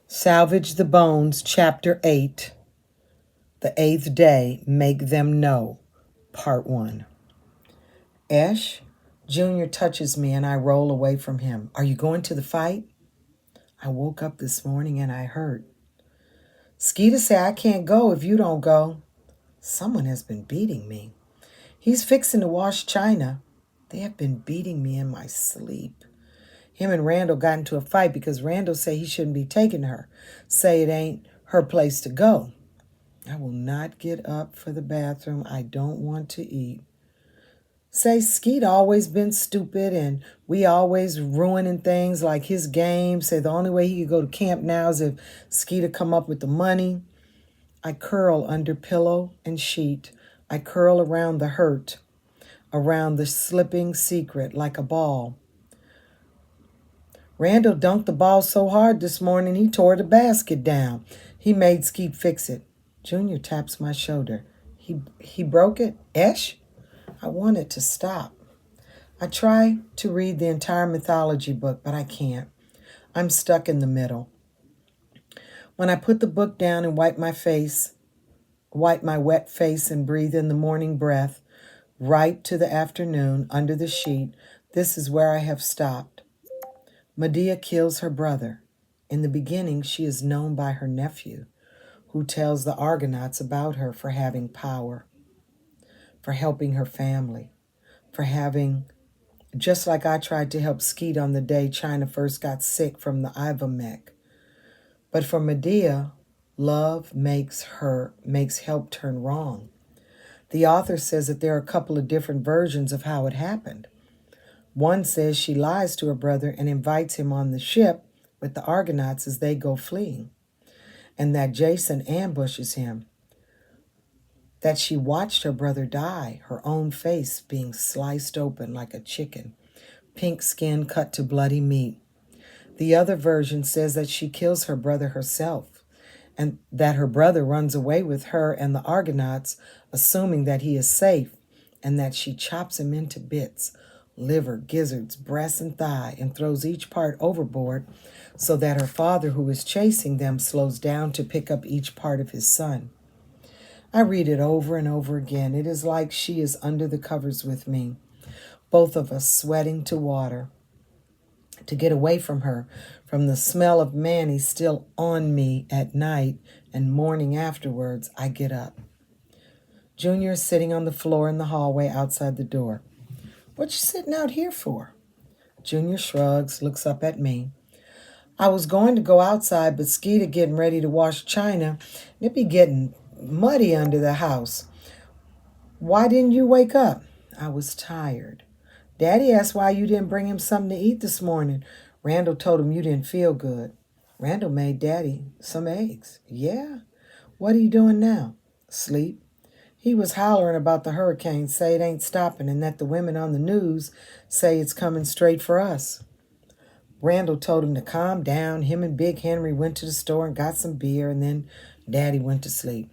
Salvage the Bones, Chapter 8, The Eighth Day, Make Them Know, Part 1. Esh, Junior touches me and I roll away from him. Are you going to the fight? I woke up this morning and I heard. Skeeter say I can't go if you don't go. Someone has been beating me. He's fixing to wash China. They have been beating me in my sleep. Him and Randall got into a fight because Randall say he shouldn't be taking her. Say it ain't her place to go. I will not get up for the bathroom. I don't want to eat. Say Skeet always been stupid and we always ruining things like his game. Say the only way he could go to camp now is if Skeeter come up with the money. I curl under pillow and sheet. I curl around the hurt, around the slipping secret like a ball. Randall dunked the ball so hard this morning he tore the basket down. He made Skeet fix it. Junior taps my shoulder. He broke it? Esh? I want it to stop. I try to read the entire mythology book, but I can't. I'm stuck in the middle. When I put the book down and wipe my wet face and breathe in the morning breath, right to the afternoon under the sheet, this is where I have stopped. Medea kills her brother. In the beginning, she is known by her nephew, who tells the Argonauts about her for having power, for helping her family, for having, just like I tried to help Skeet on the day China first got sick from the Ivomec. But for Medea, love makes help turn wrong. The author says that there are a couple of different versions of how it happened. One says she lies to her brother and invites him on the ship with the Argonauts as they go fleeing, and that Jason ambushes him, that she watched her brother die, her own face being sliced open like a chicken, pink skin cut to bloody meat. The other version says that she kills her brother herself, and that her brother runs away with her and the Argonauts, assuming that he is safe, and that she chops him into bits, liver, gizzards, breast, and thigh, and throws each part overboard so that her father, who is chasing them, slows down to pick up each part of his son. I read it over and over again. It is like she is under the covers with me, both of us sweating to water, to get away from her, from the smell of Manny still on me at night, and morning afterwards, I get up. Junior is sitting on the floor in the hallway outside the door. What you sitting out here for? Junior shrugs, looks up at me. I was going to go outside, but Skeeter getting ready to wash China. It be getting muddy under the house. Why didn't you wake up? I was tired. Daddy asked why you didn't bring him something to eat this morning. Randall told him you didn't feel good. Randall made Daddy some eggs. Yeah? What are you doing now? Sleep. He was hollering about the hurricane, say it ain't stopping, and that the women on the news say it's coming straight for us. Randall told him to calm down. Him and Big Henry went to the store and got some beer, and then Daddy went to sleep.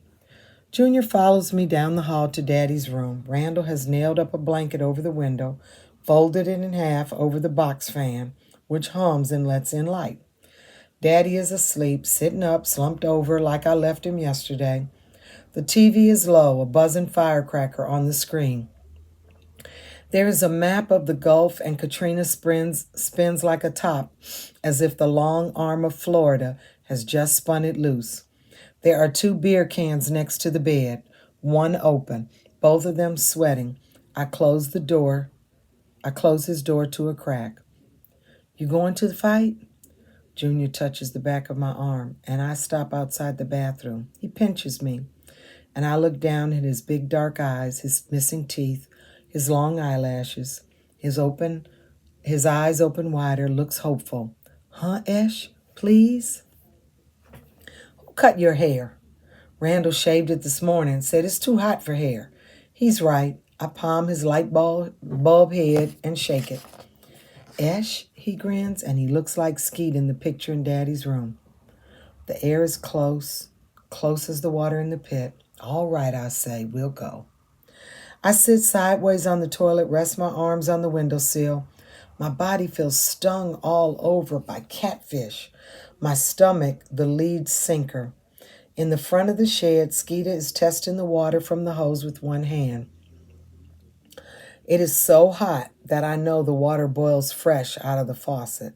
Junior follows me down the hall to Daddy's room. Randall has nailed up a blanket over the window, folded it in half over the box fan, which hums and lets in light. Daddy is asleep, sitting up, slumped over like I left him yesterday. The TV is low, a buzzing firecracker on the screen. There is a map of the Gulf, and Katrina spins like a top, as if the long arm of Florida has just spun it loose. There are 2 beer cans next to the bed, one open, both of them sweating. I close his door to a crack. You going to the fight? Junior touches the back of my arm, and I stop outside the bathroom. He pinches me, and I look down at his big dark eyes, his missing teeth, his long eyelashes, his eyes open wider, looks hopeful. Huh, Esh? Please? Who cut your hair? Randall shaved it this morning, said it's too hot for hair. He's right. I palm his light bulb head and shake it. Esh, he grins, and he looks like Skeet in the picture in Daddy's room. The air is close as the water in the pit. All right, I say, we'll go. I sit sideways on the toilet, rest my arms on the windowsill. My body feels stung all over by catfish. My stomach, the lead sinker. In the front of the shed, Skeeta is testing the water from the hose with one hand. It is so hot that I know the water boils fresh out of the faucet.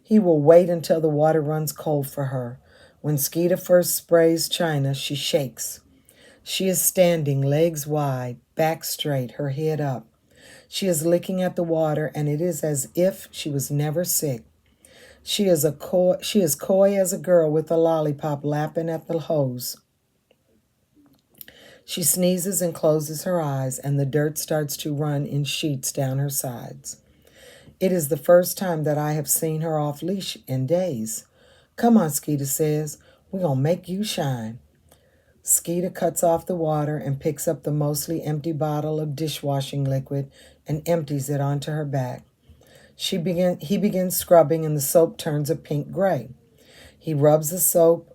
He will wait until the water runs cold for her. When Skeeta first sprays China, she shakes. She is standing, legs wide, back straight, her head up. She is licking at the water, and it is as if she was never sick. She is coy as a girl with a lollipop lapping at the hose. She sneezes and closes her eyes, and the dirt starts to run in sheets down her sides. It is the first time that I have seen her off leash in days. Come on, Skeeta says. We're going to make you shine. Skeeta cuts off the water and picks up the mostly empty bottle of dishwashing liquid and empties it onto her back. He begins scrubbing, and the soap turns a pink gray. He rubs the soap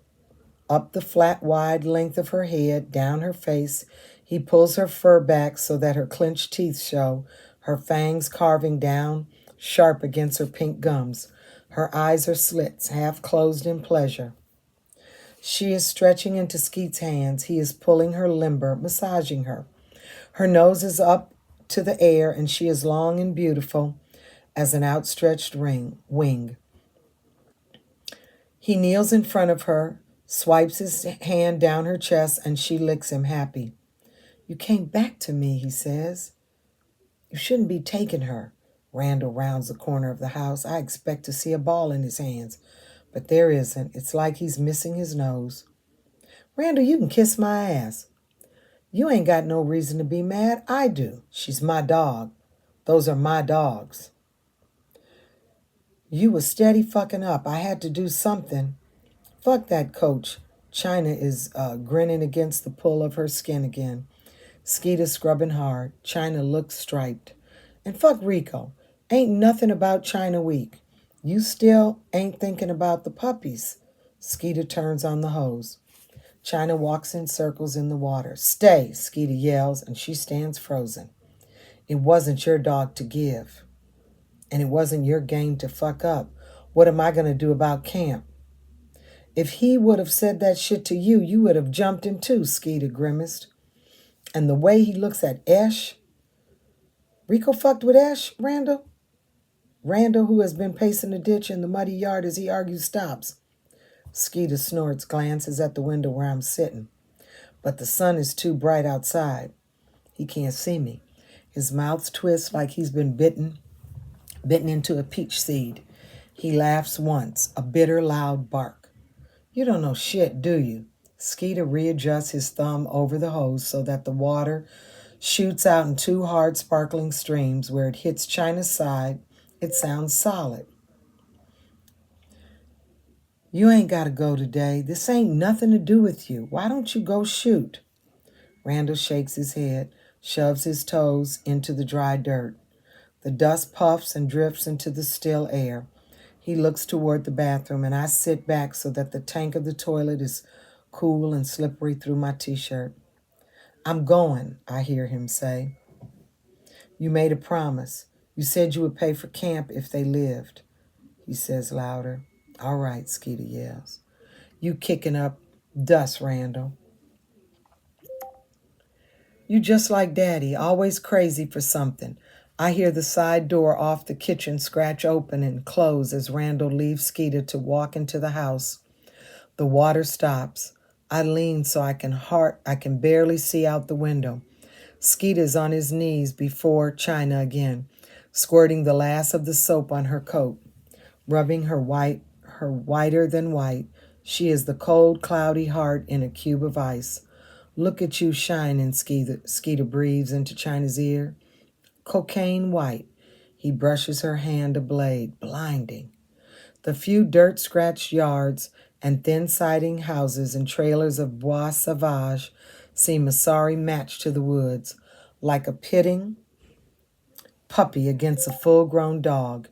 up the flat, wide length of her head, down her face. He pulls her fur back so that her clenched teeth show, her fangs carving down sharp against her pink gums. Her eyes are slits, half closed in pleasure. She is stretching into Skeet's hands. He is pulling her limber, massaging her. Her nose is up to the air, and she is long and beautiful as an outstretched wing. He kneels in front of her, swipes his hand down her chest, and she licks him happy. You came back to me, he says. You shouldn't be taking her. Randall rounds the corner of the house. I expect to see a ball in his hands, but there isn't. It's like he's missing his nose. Randall, you can kiss my ass. You ain't got no reason to be mad. I do. She's my dog. Those are my dogs. You was steady fucking up. I had to do something. Fuck that coach. China is grinning against the pull of her skin again. Skeeta scrubbing hard. China looks striped. And fuck Rico. Ain't nothing about China weak. You still ain't thinking about the puppies. Skeeta turns on the hose. China walks in circles in the water. Stay, Skeeta yells, and she stands frozen. It wasn't your dog to give. And it wasn't your game to fuck up. What am I going to do about Camp? If he would have said that shit to you, you would have jumped him too, Skeeta grimaced. And the way he looks at Esh. Rico fucked with Esh, Randall? Randall, who has been pacing the ditch in the muddy yard as he argues, stops. Skeeta snorts, glances at the window where I'm sitting. But the sun is too bright outside. He can't see me. His mouth twists like he's been bitten into a peach seed. He laughs once, a bitter, loud bark. You don't know shit, do you? Skeeta readjusts his thumb over the hose so that the water shoots out in two hard, sparkling streams. Where it hits China's side, it sounds solid. You ain't got to go today. This ain't nothing to do with you. Why don't you go shoot? Randall shakes his head, shoves his toes into the dry dirt. The dust puffs and drifts into the still air. He looks toward the bathroom, and I sit back so that the tank of the toilet is cool and slippery through my t-shirt. I'm going, I hear him say. You made a promise. You said you would pay for Camp if they lived. He says louder. All right, Skeeta yells. You kicking up dust, Randall. You just like Daddy, always crazy for something. I hear the side door off the kitchen scratch open and close as Randall leaves Skeeta to walk into the house. The water stops. I lean so I can barely see out the window. Skeeta's on his knees before China again, squirting the last of the soap on her coat, rubbing her whiter than white. She is the cold, cloudy heart in a cube of ice. Look at you shining, Skeeta breathes into China's ear. Cocaine white. He brushes her hand a blade, blinding. The few dirt-scratched yards and thin-siding houses and trailers of Bois Sauvage seem a sorry match to the woods, like a pitting puppy against a full-grown dog.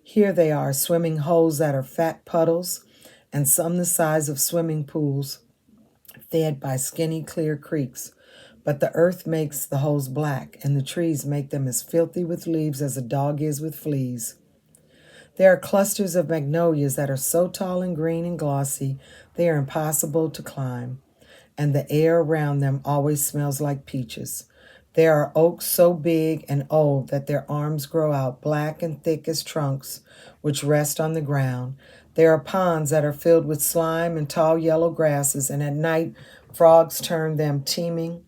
Here they are, swimming holes that are fat puddles, and some the size of swimming pools, fed by skinny, clear creeks. But the earth makes the holes black, and the trees make them as filthy with leaves as a dog is with fleas. There are clusters of magnolias that are so tall and green and glossy, they are impossible to climb, and the air around them always smells like peaches. There are oaks so big and old that their arms grow out black and thick as trunks, which rest on the ground. There are ponds that are filled with slime and tall yellow grasses, and at night frogs turn them teeming,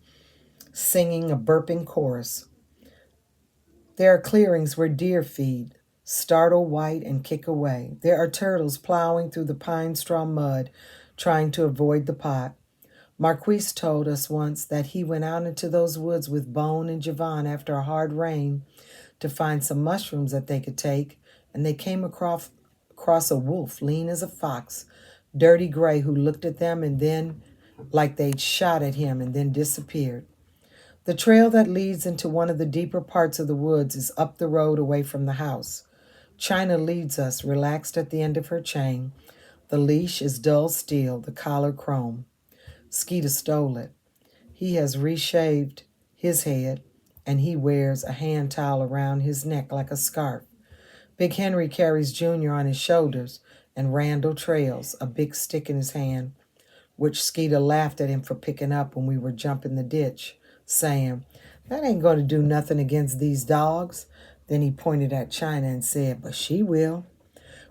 singing a burping chorus. There are clearings where deer feed, startle white and kick away. There are turtles plowing through the pine straw mud, trying to avoid the pot. Marquise told us once that he went out into those woods with Bone and Javon after a hard rain to find some mushrooms that they could take, and they came across a wolf, lean as a fox, dirty gray, who looked at them and then, like they'd shot at him, and then disappeared. The trail that leads into one of the deeper parts of the woods is up the road away from the house. China leads us, relaxed at the end of her chain. The leash is dull steel, the collar chrome. Skeeter stole it. He has reshaved his head, and he wears a hand towel around his neck like a scarf. Big Henry carries Junior on his shoulders, and Randall trails, a big stick in his hand, which Skeeter laughed at him for picking up when we were jumping the ditch, saying, "That ain't going to do nothing against these dogs." Then he pointed at China and said, "But she will."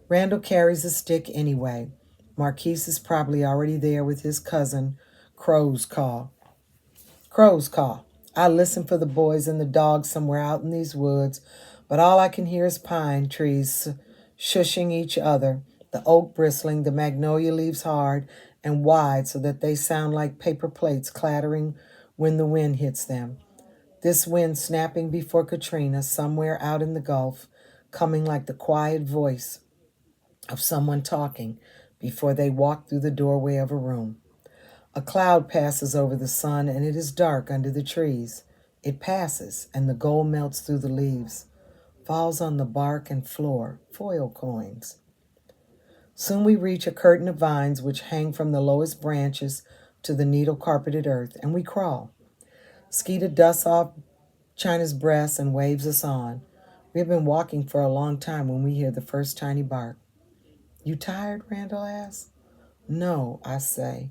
Randall carries a stick anyway. Marquise is probably already there with his cousin, Crow's Call. Crow's Call. I listen for the boys and the dogs somewhere out in these woods, but all I can hear is pine trees shushing each other, the oak bristling, the magnolia leaves hard and wide so that they sound like paper plates clattering when the wind hits them. This wind snapping before Katrina, somewhere out in the Gulf, coming like the quiet voice of someone talking before they walk through the doorway of a room. A cloud passes over the sun, and it is dark under the trees. It passes, and the gold melts through the leaves, falls on the bark and floor, foil coins. Soon we reach a curtain of vines which hang from the lowest branches to the needle-carpeted earth, and we crawl. Skeeter dusts off China's breast and waves us on. We have been walking for a long time when we hear the first tiny bark. "You tired?" Randall asks. "No," I say.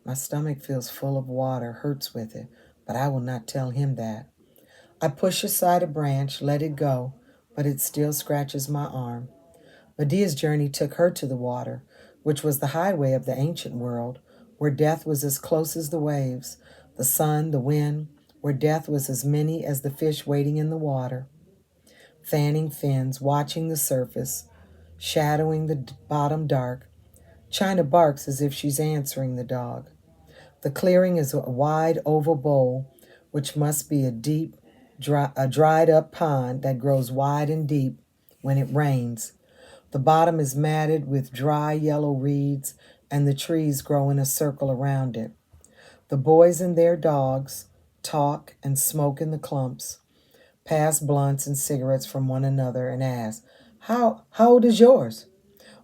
My stomach feels full of water, hurts with it, but I will not tell him that. I push aside a branch, let it go, but it still scratches my arm. Medea's journey took her to the water, which was the highway of the ancient world, where death was as close as the waves, the sun, the wind, where death was as many as the fish waiting in the water, fanning fins, watching the surface, shadowing the bottom dark. China barks as if she's answering the dog. The clearing is a wide oval bowl, which must be a dried up pond that grows wide and deep when it rains. The bottom is matted with dry yellow reeds, and the trees grow in a circle around it. The boys and their dogs talk and smoke in the clumps, pass blunts and cigarettes from one another, and ask, How old is yours?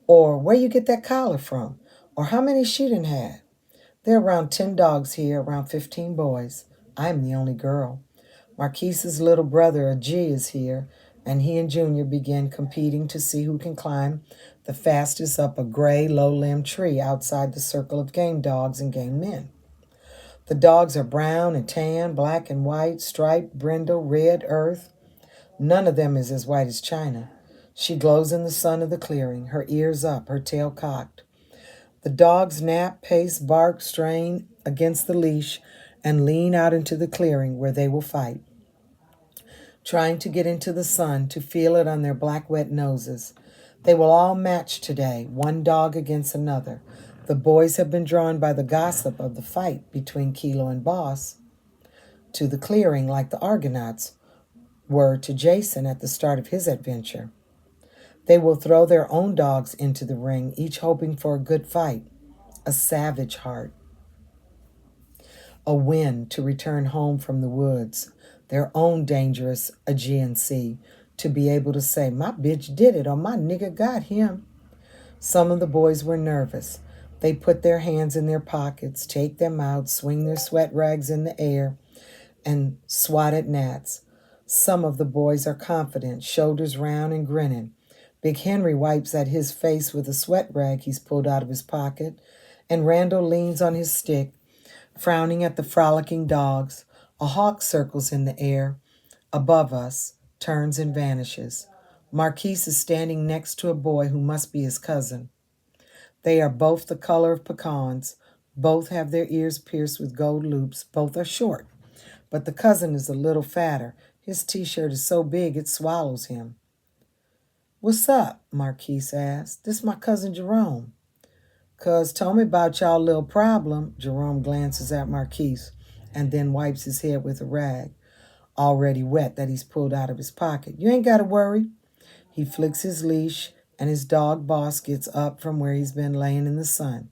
Or where you get that collar from? Or how many she done had? There are around 10 dogs here, around 15 boys. I am the only girl. Marquise's little brother, Ajay, is here, and he and Junior begin competing to see who can climb the fastest up a gray, low-limbed tree outside the circle of game dogs and game men. The dogs are brown and tan, black and white, striped, brindle, red, earth. None of them is as white as China. She glows in the sun of the clearing, her ears up, her tail cocked. The dogs nap, pace, bark, strain against the leash, and lean out into the clearing where they will fight, trying to get into the sun, to feel it on their black, wet noses. They will all match today, one dog against another. The boys have been drawn by the gossip of the fight between Kilo and Boss to the clearing like the Argonauts were to Jason at the start of his adventure. They will throw their own dogs into the ring, each hoping for a good fight, a savage heart, a win to return home from the woods, their own dangerous Aegean Sea, to be able to say, "My bitch did it," or "My nigga got him." Some of the boys were nervous. They put their hands in their pockets, take them out, swing their sweat rags in the air, and swat at gnats. Some of the boys are confident, shoulders round and grinning, Big Henry wipes at his face with a sweat rag he's pulled out of his pocket, and Randall leans on his stick, frowning at the frolicking dogs. A hawk circles in the air above us, turns and vanishes. Marquise is standing next to a boy who must be his cousin. They are both the color of pecans. Both have their ears pierced with gold loops. Both are short, but the cousin is a little fatter. His t-shirt is so big it swallows him. "What's up?" Marquise asked. "This my cousin Jerome." "Cuz told me about y'all little problem." Jerome glances at Marquise and then wipes his head with a rag, already wet, that he's pulled out of his pocket. "You ain't got to worry." He flicks his leash, and his dog Boss gets up from where he's been laying in the sun,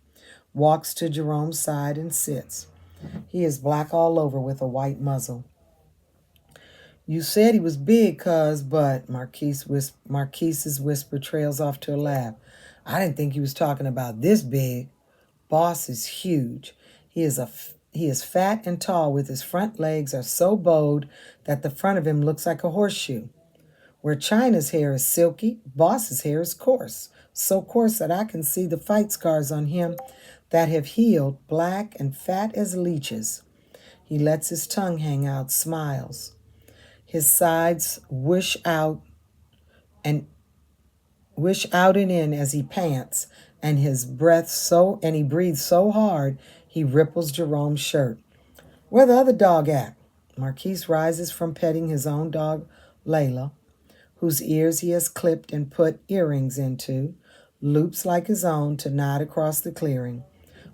walks to Jerome's side and sits. He is black all over with a white muzzle. "You said he was big, cuz, but," Marquise's whisper trails off to a laugh. "I didn't think he was talking about this big." Boss is huge. He is fat and tall, with his front legs are so bowed that the front of him looks like a horseshoe. Where China's hair is silky, Boss's hair is coarse, so coarse that I can see the fight scars on him that have healed, black and fat as leeches. He lets his tongue hang out, smiles. His sides wish out and in as he pants, and he breathes so hard he ripples Jerome's shirt. "Where the other dog at?" Marquise rises from petting his own dog, Layla, whose ears he has clipped and put earrings into, loops like his own, to nod across the clearing.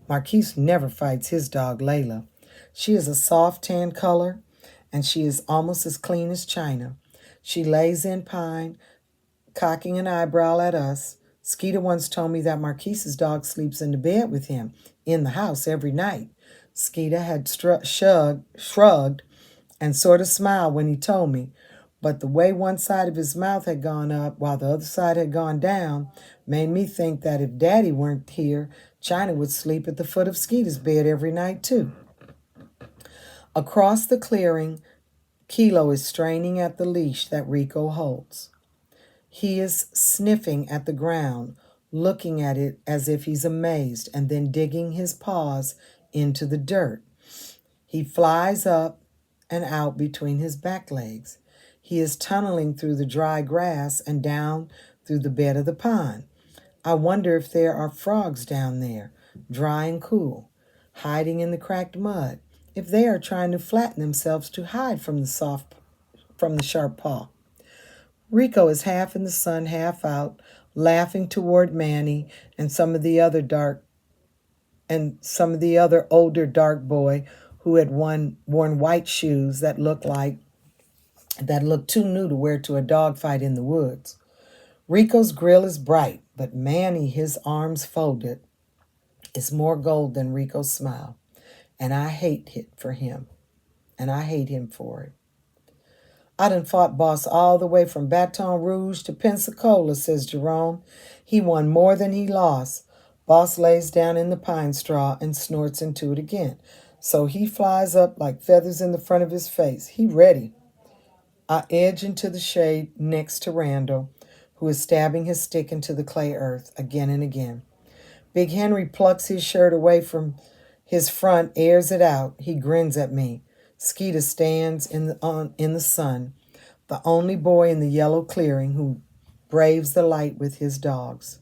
Marquise never fights his dog, Layla. She is a soft tan color, and she is almost as clean as China. She lays in pine, cocking an eyebrow at us. Skeeter once told me that Marquise's dog sleeps in the bed with him, in the house, every night. Skeeter had shrugged and sort of smiled when he told me, but the way one side of his mouth had gone up while the other side had gone down made me think that if Daddy weren't here, China would sleep at the foot of Skeeter's bed every night, too. Across the clearing, Kilo is straining at the leash that Rico holds. He is sniffing at the ground, looking at it as if he's amazed, and then digging his paws into the dirt. He flies up and out between his back legs. He is tunneling through the dry grass and down through the bed of the pond. I wonder if there are frogs down there, dry and cool, hiding in the cracked mud, if they are trying to flatten themselves to hide from the sharp paw. Rico is half in the sun, half out, laughing toward Manny and some of the other older dark boy who had worn white shoes that looked too new to wear to a dogfight in the woods. Rico's grill is bright, but Manny, his arms folded, is more gold than Rico's smile. And I hate it for him. And I hate him for it. "I done fought Boss all the way from Baton Rouge to Pensacola," says Jerome. "He won more than he lost." Boss lays down in the pine straw and snorts into it again. So he flies up like feathers in the front of his face. He ready. I edge into the shade next to Randall, who is stabbing his stick into the clay earth again and again. Big Henry plucks his shirt away from his front, airs it out. He grins at me. Skeeter stands in the sun, the only boy in the yellow clearing who braves the light with his dogs.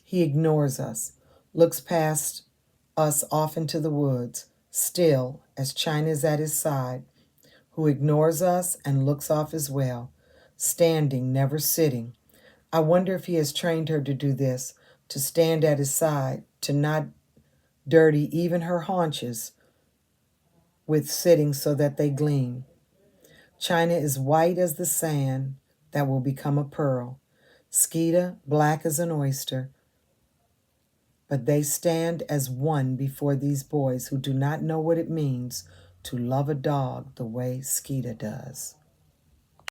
He ignores us, looks past us off into the woods, still as China is at his side, who ignores us and looks off as well, standing, never sitting. I wonder if he has trained her to do this, to stand at his side, to not dirty even her haunches with sitting so that they gleam. China is white as the sand that will become a pearl. Skeeter, black as an oyster. But they stand as one before these boys who do not know what it means to love a dog the way Skeeter does.